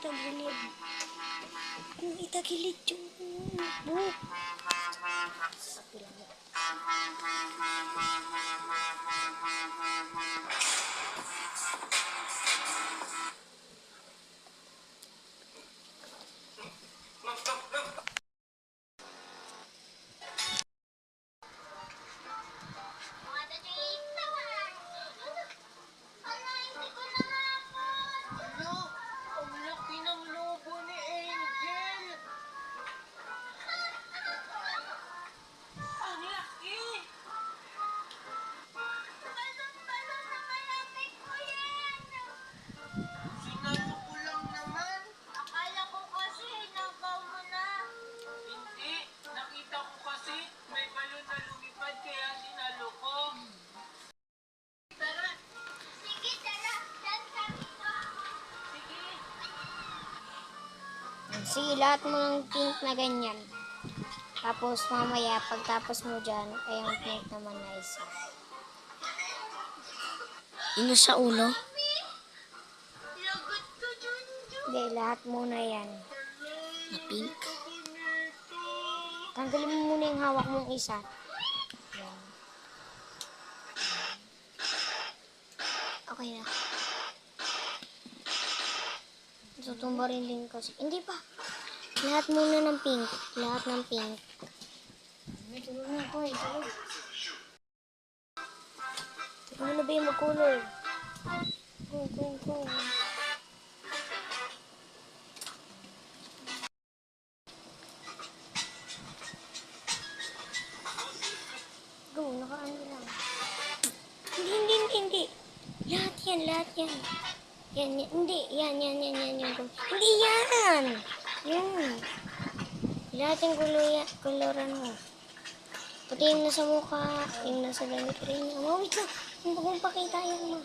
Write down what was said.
itagilid. Kung itagilid yung buhok. Sabi lang. Sige, lahat mo ng pink na ganyan. Tapos mamaya, pagtapos mo dyan, ay ang pink naman na isa. Ino sa ulo? Hindi, lahat muna yan. Na pink? Tanggalin mo muna yung hawak mong isa. Yan. Okay na. Tutumba rin din kasi. Hindi pa. Lahat muna ng pink. Lahat ng pink. Tulog na ako eh. Tulog. Ano na ba yung mag-color? Go. Go, nakaano lang. Hindi. Lahat yan. Yan. Hindi, yan. Hindi yan! Yan. Lahat yung koloran mo. Pati yung nasa mukha, yung nasa damit rin. Wait lang. Kung pakita yan mo.